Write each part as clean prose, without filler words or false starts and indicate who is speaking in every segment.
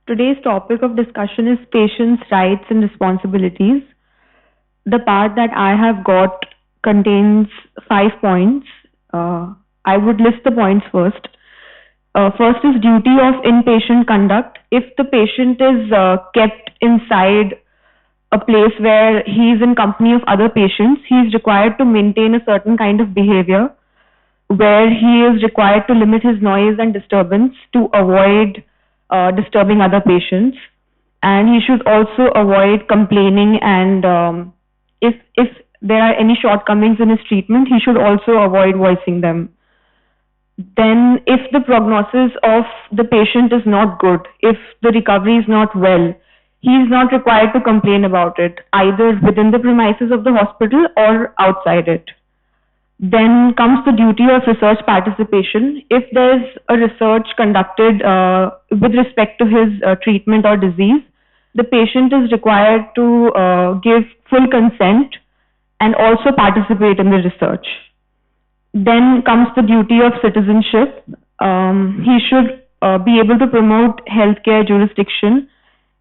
Speaker 1: Today's topic of discussion is patients' rights and responsibilities. The part that I have got contains 5 points. I would list the points first. First is duty of inpatient conduct. If the patient is kept inside a place where he is in company of other patients, he is required to maintain a certain kind of behavior where he is required to limit his noise and disturbance to avoid disturbing other patients. And he should also avoid complaining, and if there are any shortcomings in his treatment, he should also avoid voicing them. Then if the prognosis of the patient is not good, if the recovery is not well, he is not required to complain about it, either within the premises of the hospital or outside it. Then comes the duty of research participation. If there's a research conducted with respect to his treatment or disease, the patient is required to give full consent and also participate in the research. Then comes the duty of citizenship. He should be able to promote healthcare jurisdiction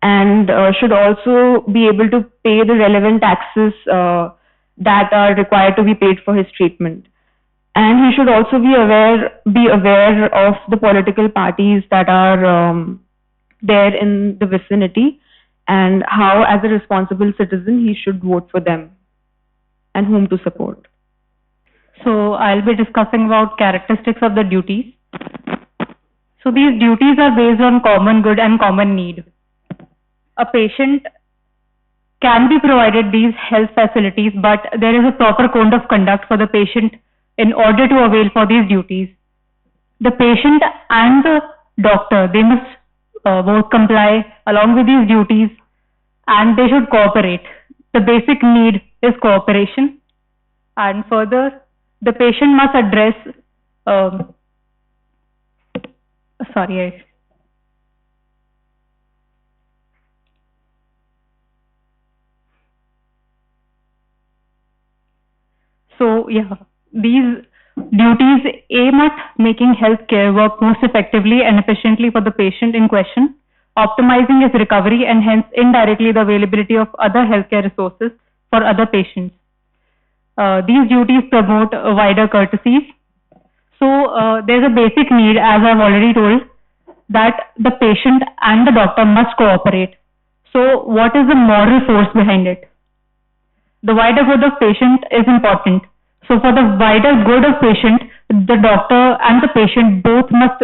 Speaker 1: and should also be able to pay the relevant taxes that are required to be paid for his treatment. And he should also be aware of the political parties that are there in the vicinity, and how, as a responsible citizen, he should vote for them and whom to support.
Speaker 2: So I'll be discussing about characteristics of the duties. So these duties are based on common good and common need. A patient can be provided these health facilities, but there is a proper code of conduct for the patient in order to avail for these duties. The patient and the doctor, they must both comply along with these duties, and they should cooperate. The basic need is cooperation, and further, the patient must address these duties aim at making healthcare work most effectively and efficiently for the patient in question, optimizing his recovery and hence indirectly the availability of other healthcare resources for other patients. These duties promote wider courtesies. So there's a basic need, as I've already told, that the patient and the doctor must cooperate. So what is the moral force behind it? The wider good of patient is important. So for the wider good of patient, the doctor and the patient both must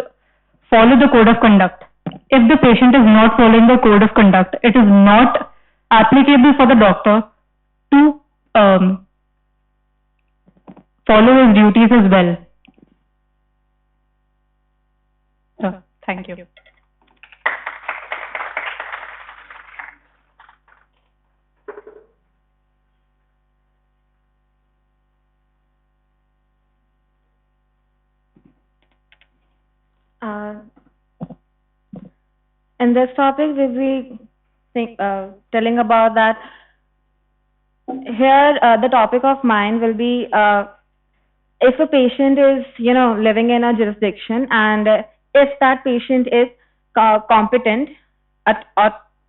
Speaker 2: follow the code of conduct. If the patient is not following the code of conduct, it is not applicable for the doctor to follow his duties as well. Thank you.
Speaker 1: In this topic, we'll be telling about that. Here, the topic of mine will be if a patient is, living in a jurisdiction, and if that patient is competent and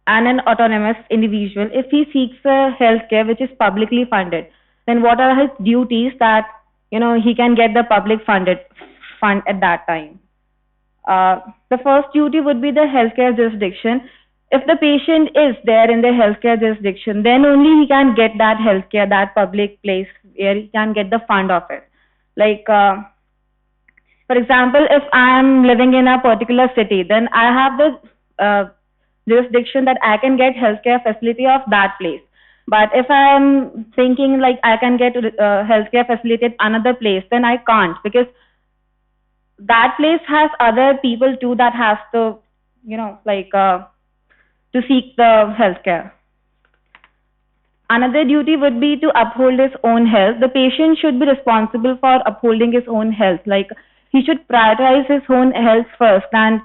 Speaker 1: an autonomous individual, if he seeks a healthcare which is publicly funded, then what are his duties that he can get the public fund at that time? The first duty would be the healthcare jurisdiction. If the patient is there in the healthcare jurisdiction, then only he can get that healthcare, that public place where he can get the fund of it. Like, for example, if I am living in a particular city, then I have the jurisdiction that I can get healthcare facility of that place. But if I am thinking like I can get healthcare facility at another place, then I can't, because that place has other people too that has to, to seek the healthcare. Another duty would be to uphold his own health. The patient should be responsible for upholding his own health. Like, he should prioritize his own health first, and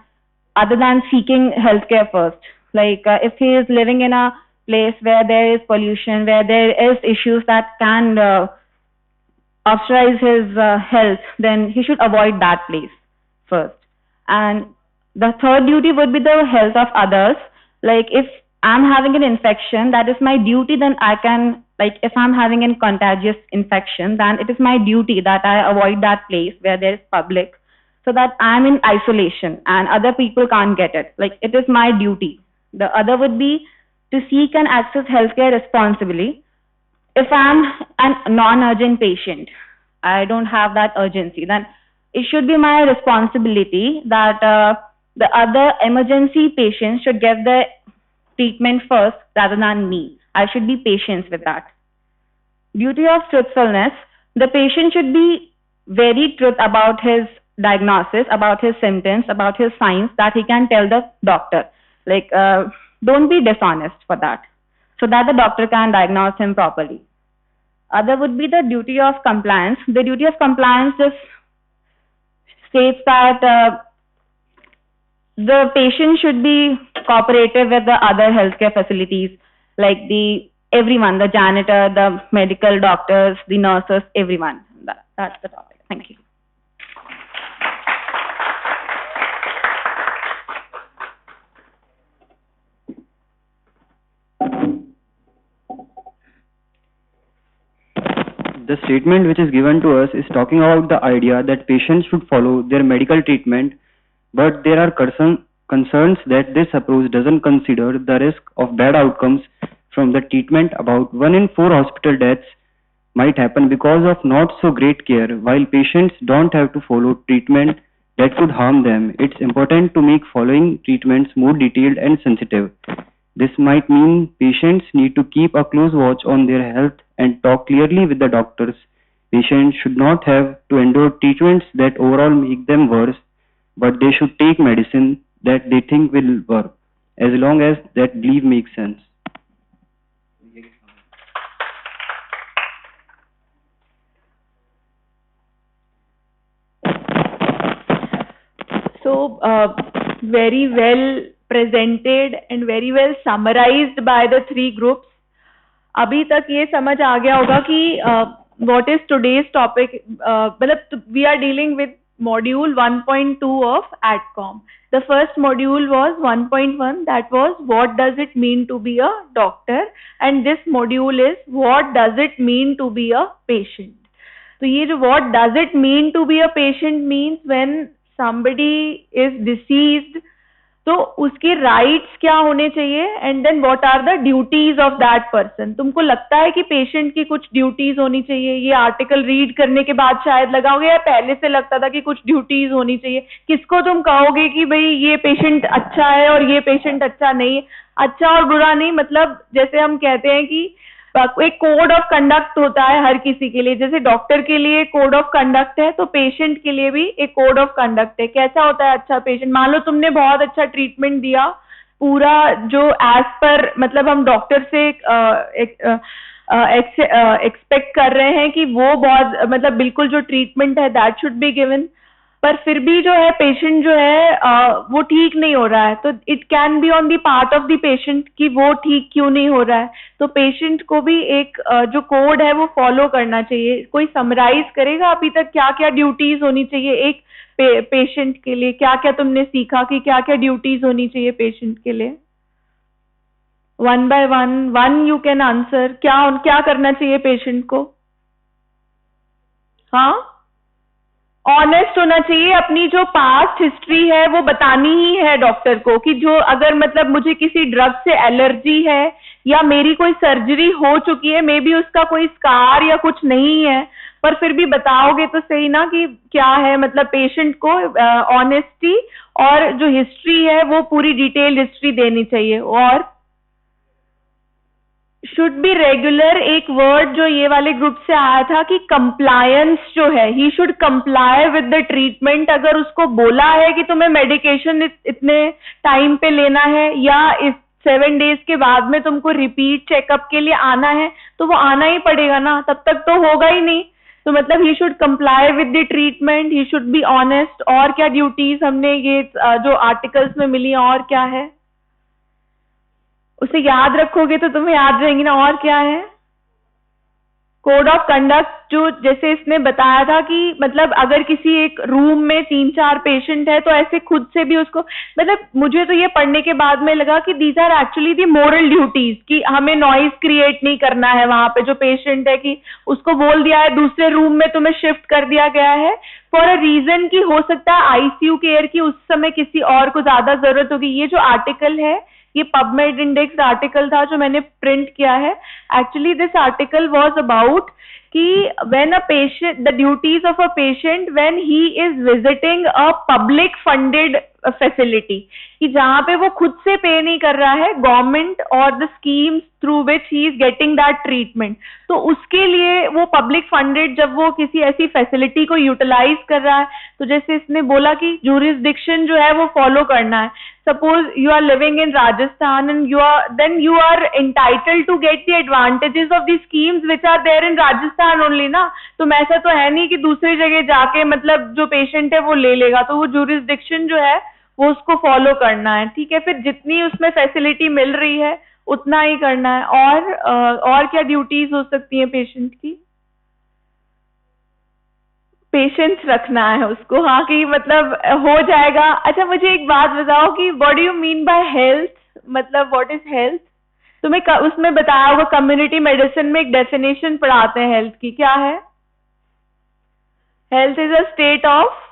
Speaker 1: other than seeking healthcare first. Like, if he is living in a place where there is pollution, where there is issues that can obstruct his health, then he should avoid that place first. And
Speaker 3: The third duty would be the health of others. Like if I'm having an infection, that is my duty, then I can, like if I'm having a contagious infection, then it is my duty that I avoid that place where there is public, so that I'm in isolation and other people can't get it. Like it is my duty. The other would be to seek and access healthcare responsibly. If I'm a non-urgent patient, I don't have that urgency, then it should be my responsibility that the other emergency patients should get the treatment first rather than me. I should be patient with that. Duty of truthfulness. The patient should be very truth about his diagnosis, about his symptoms, about his signs, that he can tell the doctor. Like, don't be dishonest for that, so that the doctor can diagnose him properly. Other would be the duty of compliance. The duty of compliance just states that the patient should be cooperative with the other healthcare facilities, like everyone, the janitor, the medical doctors, the nurses, everyone. That's the topic. Thank you.
Speaker 4: The statement which is given to us is talking about the idea that patients should follow their medical treatment, but there are concerns that this approach doesn't consider the risk of bad outcomes from the treatment. About 1 in 4 hospital deaths might happen because of not so great care, while patients don't have to follow treatment that could harm them. It's important to make following treatments more detailed and sensitive. This might mean patients need to keep a close watch on their health and talk clearly with the doctors. Patients should not have to endure treatments that overall make them worse, but they should take medicine that they think will work, as long as that belief makes sense.
Speaker 5: So, very well presented and very well summarized by the 3 groups. अभी तक ये समझ आ गया होगा कि what is today's topic. मतलब we are dealing with module 1.2 of ADCOM. The first module was 1.1, that was what does it mean to be a doctor, and this module is what does it mean to be a patient. So ये जो what does it mean to be a patient means when somebody is deceased, तो उसके rights क्या होने चाहिए, and then what are the duties of that person. तुमको लगता है कि पेशेंट की कुछ ड्यूटीज होनी चाहिए? ये आर्टिकल रीड करने के बाद शायद लगाओगे, या पहले से लगता था कि कुछ ड्यूटीज होनी चाहिए? किसको तुम कहोगे कि भाई ये पेशेंट अच्छा है और ये पेशेंट अच्छा नहीं? अच्छा और बुरा नहीं, मतलब जैसे हम कहते हैं कि एक कोड ऑफ कंडक्ट होता है हर किसी के लिए. जैसे डॉक्टर के लिए कोड ऑफ कंडक्ट है, तो पेशेंट के लिए भी एक कोड ऑफ कंडक्ट है. कैसा होता है अच्छा पेशेंट? मान लो तुमने बहुत अच्छा ट्रीटमेंट दिया, पूरा जो एज पर, मतलब हम डॉक्टर से एक्सपेक्ट कर रहे हैं कि वो बहुत, मतलब बिल्कुल जो ट्रीटमेंट है दैट शुड बी गिवन, पर फिर भी जो है पेशेंट जो है वो ठीक नहीं हो रहा है, तो it can be on the part of the patient कि वो ठीक क्यों नहीं हो रहा है. तो पेशेंट को भी एक जो कोड है वो फॉलो करना चाहिए. कोई समराइज करेगा अभी तक क्या क्या ड्यूटीज होनी चाहिए एक पेशेंट के लिए? क्या क्या तुमने सीखा कि क्या क्या ड्यूटीज होनी चाहिए पेशेंट के लिए? 1 by 1 यू कैन आंसर. क्या करना चाहिए पेशेंट को? हाँ, ऑनेस्ट होना चाहिए. अपनी जो पास्ट हिस्ट्री है वो बतानी ही है डॉक्टर को, कि जो अगर मतलब मुझे किसी ड्रग से एलर्जी है या मेरी कोई सर्जरी हो चुकी है, मे बी उसका कोई स्कार या कुछ नहीं है, पर फिर भी बताओगे तो सही ना कि क्या है. मतलब पेशेंट को ऑनेस्टी और जो हिस्ट्री है वो पूरी डिटेल हिस्ट्री देनी चाहिए. और शुड बी रेगुलर, एक वर्ड जो ये वाले ग्रुप से आया था कि कंप्लायंस जो है, he should comply with the treatment. अगर उसको बोला है कि तुम्हें मेडिकेशन इतने टाइम पे लेना है या इस 7 डेज के बाद में तुमको रिपीट चेकअप के लिए आना है, तो वो आना ही पड़ेगा ना, तब तक तो होगा ही नहीं. तो मतलब he should comply with the treatment, he should be honest. और क्या ड्यूटीज हमने ये जो आर्टिकल्स में मिली, और क्या है? उसे याद रखोगे तो तुम्हें याद रहेंगी ना. और क्या है? कोड ऑफ कंडक्ट जो जैसे इसने बताया था कि मतलब अगर किसी एक रूम में 3-4 पेशेंट है तो ऐसे खुद से भी उसको, मतलब मुझे तो ये पढ़ने के बाद में लगा कि these are actually the moral duties, कि हमें नॉइज क्रिएट नहीं करना है वहां पे जो पेशेंट है, कि उसको बोल दिया है दूसरे रूम में तुम्हें शिफ्ट कर दिया गया है फॉर अ रीजन कि हो सकता है आईसीयू केयर की उस समय किसी और को ज्यादा जरूरत होगी। ये जो आर्टिकल है ये पबमेड इंडेक्स आर्टिकल था जो मैंने प्रिंट किया है। Actually this article was about कि when a patient, the duties of a patient when he is visiting a public funded facility, कि जहां पे वो खुद से पे नहीं कर रहा है, गवर्नमेंट और the schemes through which he is getting that treatment, तो उसके लिए वो पब्लिक फंडेड जब वो किसी ऐसी फैसिलिटी को यूटिलाइज कर रहा है, तो जैसे इसने बोला कि जुरिस्डिक्शन जो है वो फॉलो करना है। Suppose you are living in Rajasthan and you are entitled to get the advantages of the schemes which are there in Rajasthan only ना, तो ऐसा तो है नहीं कि दूसरी जगह जाके मतलब जो पेशेंट है वो ले लेगा, तो वो jurisdiction जो है वो उसको फॉलो करना है, ठीक है। फिर जितनी उसमें फैसिलिटी मिल रही है उतना ही करना है। और क्या ड्यूटीज हो सकती हैं पेशेंट की? पेशेंस रखना है उसको, हाँ, कि मतलब हो जाएगा। अच्छा मुझे एक बात बताओ कि what do you mean by health, मतलब व्हाट इज हेल्थ? तुम्हें उसमें बताया होगा कम्युनिटी मेडिसिन में एक डेफिनेशन पढ़ाते हैं हेल्थ की, क्या है? Health is a state of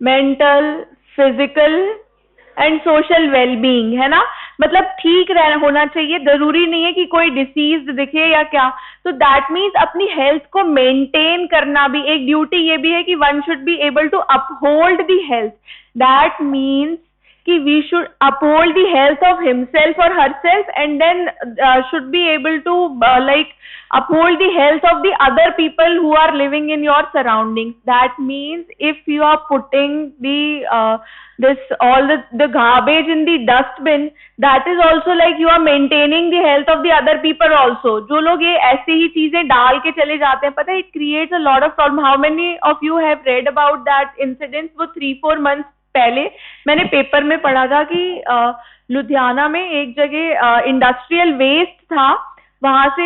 Speaker 5: mental, physical and social wellbeing, है ना। मतलब ठीक रहना होना चाहिए, जरूरी नहीं है कि कोई डिसीज दिखे या क्या। तो दैट मीन्स अपनी हेल्थ को मेंटेन करना भी एक ड्यूटी ये भी है कि one should be able to uphold the health. That means कि we should uphold the health of himself और herself and then should be able to like uphold the health of the other people who are living in your surroundings. That means if you are putting all the garbage in the dustbin, that is also like you are maintaining the health of the other people also. जो लोग ये ऐसे ही चीजें डाल के चले जाते हैं, पता है, it creates a lot of problem. How many of you have read about that incident? वो 3-4 months पहले मैंने पेपर में पढ़ा था कि लुधियाना में एक जगह इंडस्ट्रियल वेस्ट था, वहां से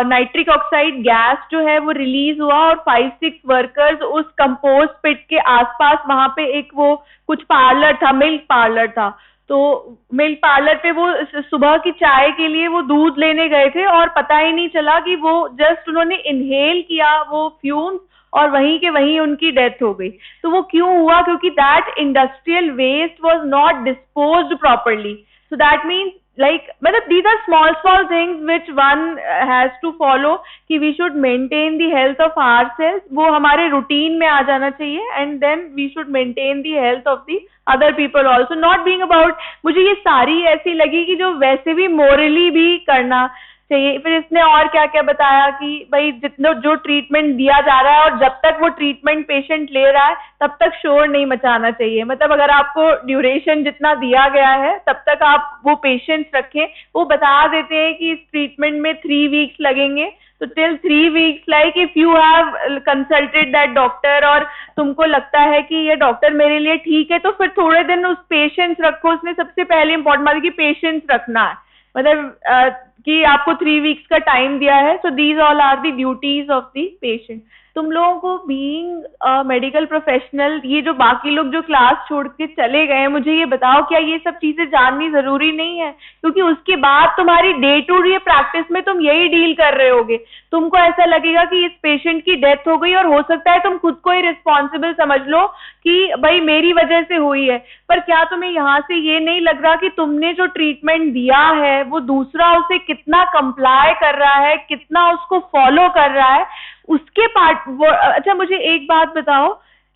Speaker 5: नाइट्रिक ऑक्साइड गैस जो है वो रिलीज हुआ और 5-6 वर्कर्स उस कंपोस्ट पिट के आसपास, वहां पे एक वो कुछ पार्लर था, मिल्क पार्लर था, तो मिल्क पार्लर पे वो सुबह की चाय के लिए वो दूध लेने गए थे और पता ही नहीं चला कि वो जस्ट उन्होंने इनहेल किया वो फ्यूम्स और वहीं के वहीं उनकी डेथ हो गई। तो वो क्यों हुआ? क्योंकि that industrial waste was not disposed properly. So that means like मतलब these are small things which one has to follow कि we should maintain the health of ourselves, वो हमारे रूटीन में आ जाना चाहिए, and then we should maintain the health of the other people also, not being about, मुझे ये सारी ऐसी लगी कि जो वैसे भी morally भी करना चाहिए। फिर इसने और क्या क्या बताया कि भाई जितना जो ट्रीटमेंट दिया जा रहा है और जब तक वो ट्रीटमेंट पेशेंट ले रहा है तब तक शोर नहीं मचाना चाहिए। मतलब अगर आपको ड्यूरेशन जितना दिया गया है तब तक आप वो पेशेंट्स रखें। वो बता देते हैं कि इस ट्रीटमेंट में 3 वीक्स लगेंगे, तो till 3 weeks, like if you have consulted that doctor और तुमको लगता है कि ये डॉक्टर मेरे लिए ठीक है, तो फिर थोड़े दिन उस पेशेंस रखो। उसने सबसे पहले इंपॉर्टेंट बात है कि पेशेंस रखना है, मतलब कि आपको 3 वीक्स का टाइम दिया है। So these all are the duties of the patient. तुम लोगों को बीइंग मेडिकल प्रोफेशनल, ये जो बाकी लोग जो क्लास छोड़ के चले गए, मुझे ये बताओ क्या ये सब चीजें जाननी जरूरी नहीं है? क्योंकि उसके बाद तुम्हारी डे टू डे प्रैक्टिस में तुम यही डील कर रहे होगे। तुमको ऐसा लगेगा कि इस पेशेंट की डेथ हो गई और हो सकता है तुम खुद को ही रिस्पॉन्सिबल समझ लो कि भाई मेरी वजह से हुई है, पर क्या तुम्हें यहाँ से ये नहीं लग रहा कि तुमने जो ट्रीटमेंट दिया है वो दूसरा उसे कितना कंप्लाई कर रहा है, कितना उसको फॉलो कर रहा है, उसके पार्ट वो। अच्छा मुझे एक बात बताओ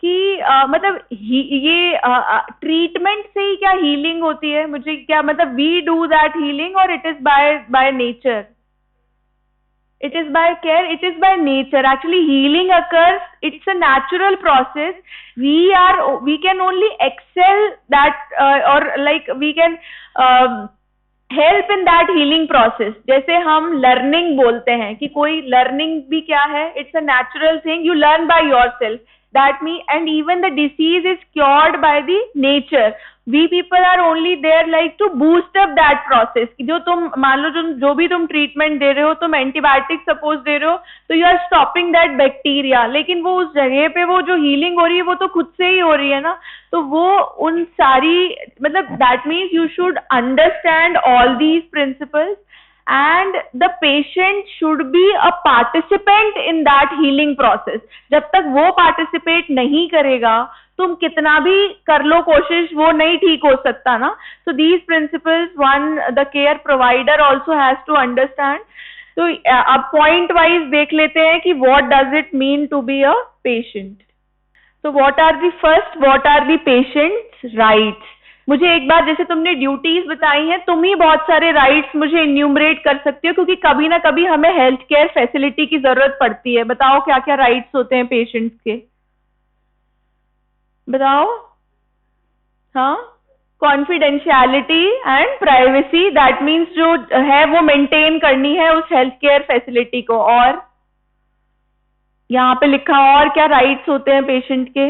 Speaker 5: कि मतलब ये ट्रीटमेंट से ही क्या हीलिंग होती है? मुझे क्या मतलब वी डू दैट हीलिंग और it is by nature? It is by care, it is by nature. Actually healing occurs, it's a natural process. We can only excel that or like we can help in that healing process. जैसे हम learning बोलते हैं कि कोई learning भी क्या है? It's a natural thing, you learn by yourself. That means, and even the disease is cured by the nature. We people are only there like to boost up that process, कि जो तुम मान लो जो भी तुम ट्रीटमेंट दे रहे हो, तुम एंटीबायोटिक सपोज दे रहे हो, तो you are stopping that bacteria, लेकिन वो उस जगह पे वो जो हीलिंग हो रही है वो तो खुद से ही हो रही है ना। तो वो उन सारी मतलब that means you should understand all these principles and the patient should be a participant in that healing process. जब तक वो participate नहीं करेगा, तुम कितना भी कर लो कोशिश, वो नहीं ठीक हो सकता ना। So these principles, one, the care provider also has to understand. तो अब point wise देख लेते हैं कि what does it mean to be a patient. So what are the patient's rights? मुझे एक बार, जैसे तुमने ड्यूटीज बताई हैं, तुम ही बहुत सारे राइट्स मुझे इन्यूमरेट कर सकते हो, क्योंकि कभी ना कभी हमें हेल्थ केयर फैसिलिटी की जरूरत पड़ती है। बताओ क्या क्या राइट्स होते हैं पेशेंट्स के, बताओ। हाँ, confidentiality and privacy, that means जो है वो मेंटेन करनी है उस हेल्थ केयर फैसिलिटी को। और यहाँ पे लिखा, और क्या राइट्स होते हैं पेशेंट के?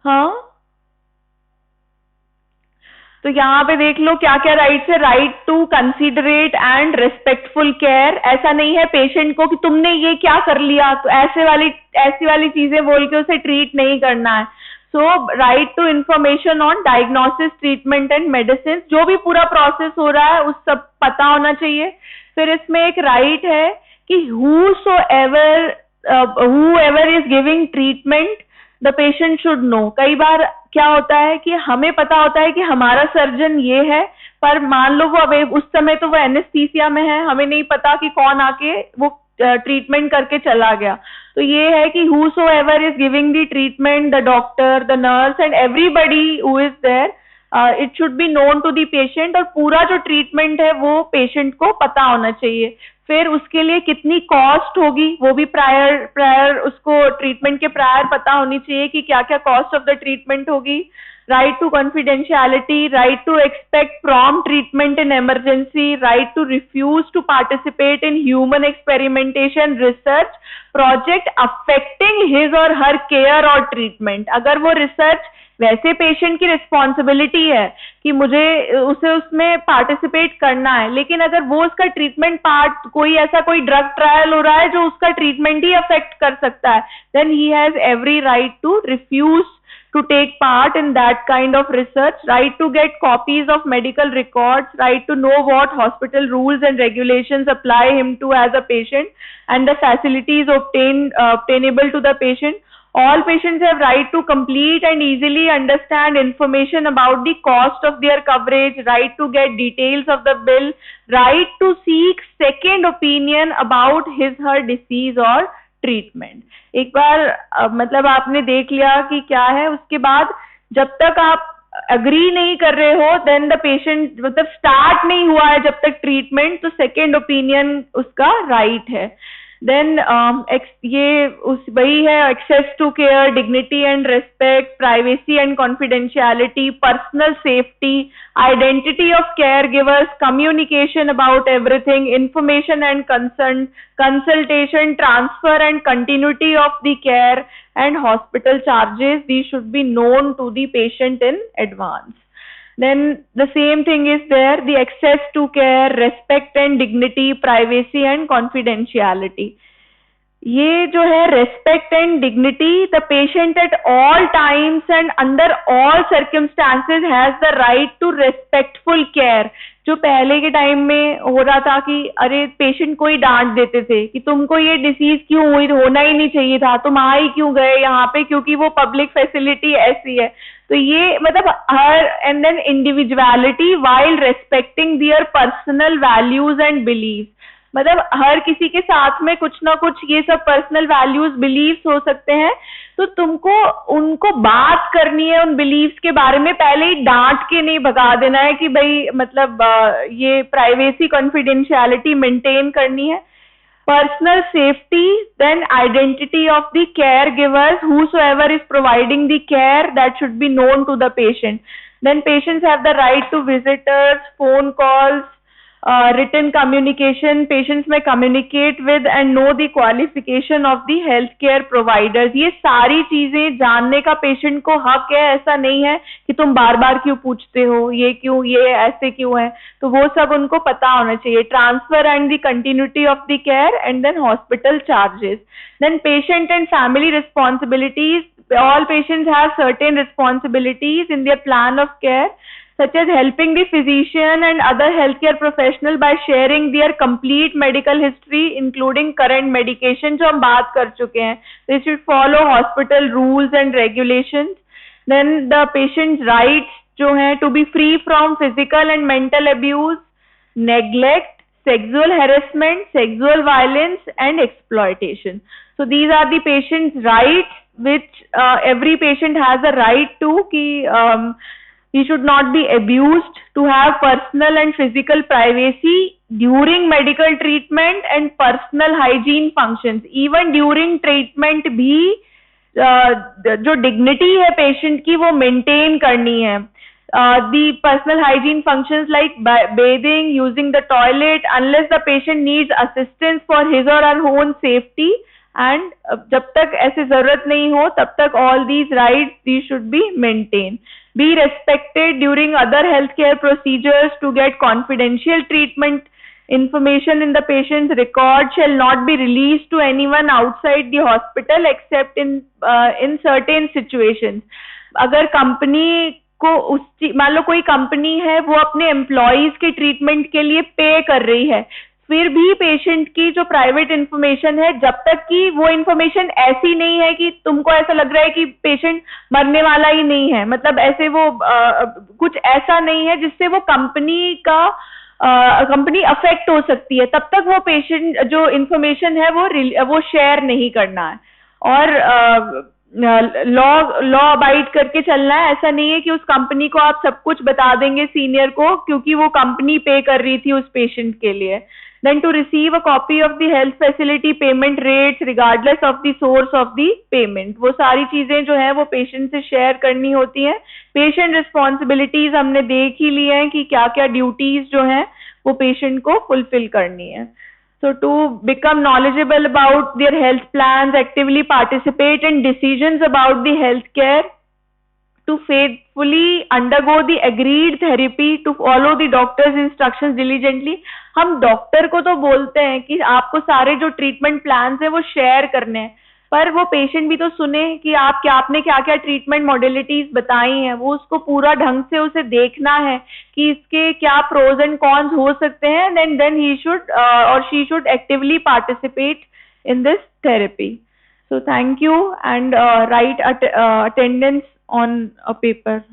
Speaker 5: हाँ, तो यहाँ पे देख लो क्या क्या राइट्स है। Right to considerate and respectful care. ऐसा नहीं है पेशेंट को कि तुमने ये क्या कर लिया, तो ऐसी वाली चीजें बोल के उसे ट्रीट नहीं करना है। So right to information on diagnosis, treatment and medicine, जो भी पूरा प्रोसेस हो रहा है उस सब पता होना चाहिए। फिर इसमें एक राइट है कि whoever is giving treatment, the patient should know. कई बार क्या होता है कि हमें पता होता है कि हमारा सर्जन ये है, पर मान लो वो अब उस समय तो वो एनेस्थीसिया में है, हमें नहीं पता कि कौन आके वो ट्रीटमेंट करके चला गया। तो ये है कि whosoever is giving the treatment, the doctor, the nurse and everybody who is there, it should be known to the patient, और पूरा जो ट्रीटमेंट है वो पेशेंट को पता होना चाहिए। फिर उसके लिए कितनी कॉस्ट होगी वो भी प्रायर उसको ट्रीटमेंट के प्रायर पता होनी चाहिए कि क्या क्या कॉस्ट ऑफ द ट्रीटमेंट होगी। Right to confidentiality, right to expect prompt treatment in emergency, right to refuse to participate in human experimentation research project affecting his or her care और treatment. अगर वो रिसर्च, वैसे patient की responsibility है कि मुझे उसमें पार्टिसिपेट करना है, लेकिन अगर वो उसका ट्रीटमेंट पार्ट, कोई ड्रग ट्रायल हो रहा है जो उसका ट्रीटमेंट ही अफेक्ट कर सकता है, then he has every right to refuse to take part in that kind of research, right to get copies of medical records, right to know what hospital rules and regulations apply him to as a patient, and the facilities obtainable to the patient. All patients have right to complete and easily understand information about the cost of their coverage, right to get details of the bill, right to seek second opinion about his her disease or treatment. एक बार मतलब आपने देख लिया कि क्या है, उसके बाद जब तक आप अग्री नहीं कर रहे हो, देन द पेशेंट, मतलब स्टार्ट नहीं हुआ है जब तक ट्रीटमेंट, तो सेकेंड ओपिनियन उसका राइट है। देन ये वही है, access to care, dignity and respect, privacy and confidentiality, personal safety, identity of caregivers, communication about everything, information and consent, consultation, transfer and continuity of the care, and hospital charges. These should be known to the patient in advance. Then the same thing is there, the access to care, respect and dignity, privacy and confidentiality. ये जो है respect and dignity, the patient at all times and under all circumstances has the right to respectful care. जो पहले के time में हो रहा था कि अरे पेशेंट को ही डांट देते थे कि तुमको ये डिसीज क्यों हुई, होना ही नहीं चाहिए था, तुम आ ही क्यों गए यहाँ पे, क्योंकि वो पब्लिक फैसिलिटी ऐसी है। तो ये मतलब हर, and then individuality while respecting their personal values and beliefs, मतलब हर किसी के साथ में कुछ ना कुछ ये सब पर्सनल वैल्यूज बिलीव्स हो सकते हैं, तो तुमको उनको बात करनी है उन बिलीव्स के बारे में, पहले ही डांट के नहीं भगा देना है कि भाई मतलब ये प्राइवेसी कॉन्फिडेंशियलिटी मेंटेन करनी है। Personal safety, then identity of the caregivers, whosoever is providing the care, that should be known to the patient. Then patients have the right to visitors, phone calls, written communication, patients may communicate with and know the qualification of the healthcare providers. ये सारी चीजें जानने का patient को हक है, ऐसा नहीं है कि तुम बार बार क्यों पूछते हो, ये क्यों, ये ऐसे क्यों है, तो वो सब उनको पता होना चाहिए. Transfer and the continuity of the care and then hospital charges. Then patient and family responsibilities. All patients have certain responsibilities in their plan of care, such as helping the physician and other healthcare professional by sharing their complete medical history, including current medication, जो हम बात कर चुके हैं. They should follow hospital rules and regulations. Then the patient's rights जो हैं to be free from physical and mental abuse, neglect, sexual harassment, sexual violence and exploitation. So these are the patient's rights which every patient has a right to, he should not be abused, to have personal and physical privacy during medical treatment and personal hygiene functions. Even during treatment भी जो dignity है patient की वो maintain करनी है. The personal hygiene functions like bathing, using the toilet, unless the patient needs assistance for his or her own safety, and जब तक ऐसे जरूरत नहीं हो तब तक all these rights, these should be maintained. Be respected during other healthcare procedures. To get confidential treatment information in the patient's record shall not be released to anyone outside the hospital except in certain situations. अगर company को मान लो कोई company है वो अपने employees के treatment के लिए पे कर रही है, फिर भी पेशेंट की जो प्राइवेट इंफॉर्मेशन है, जब तक कि वो इंफॉर्मेशन ऐसी नहीं है कि तुमको ऐसा लग रहा है कि पेशेंट मरने वाला ही नहीं है, मतलब ऐसे वो कुछ ऐसा नहीं है जिससे वो कंपनी अफेक्ट हो सकती है, तब तक वो पेशेंट जो इंफॉर्मेशन है वो शेयर नहीं करना है. और लॉ अबाइड करके चलना है. ऐसा नहीं है कि उस कंपनी को आप सब कुछ बता देंगे सीनियर को क्योंकि वो कंपनी पे कर रही थी उस पेशेंट के लिए. Then to receive a copy of the health facility payment rates regardless of the source of the payment. वो सारी चीजें जो है वो पेशेंट से शेयर करनी होती हैं. पेशेंट रिस्पॉन्सिबिलिटीज हमने देख ही ली है कि क्या क्या ड्यूटीज जो हैं वो पेशेंट को फुलफिल करनी है. So to become knowledgeable about their health plans, actively participate in decisions about the health care, to faithfully undergo the agreed therapy, to follow the doctor's instructions diligently. हम doctor को तो बोलते हैं कि आपको सारे जो ट्रीटमेंट प्लान्स हैं वो शेयर करने हैं, पर वो पेशेंट भी तो सुने कि आपने क्या क्या ट्रीटमेंट मॉडलिटीज बताई हैं, वो उसको पूरा ढंग से उसे देखना है कि इसके क्या प्रोज एंड कॉन्स हो सकते हैं. then he should or she should actively participate in this therapy. So thank you, and write attendance on a paper.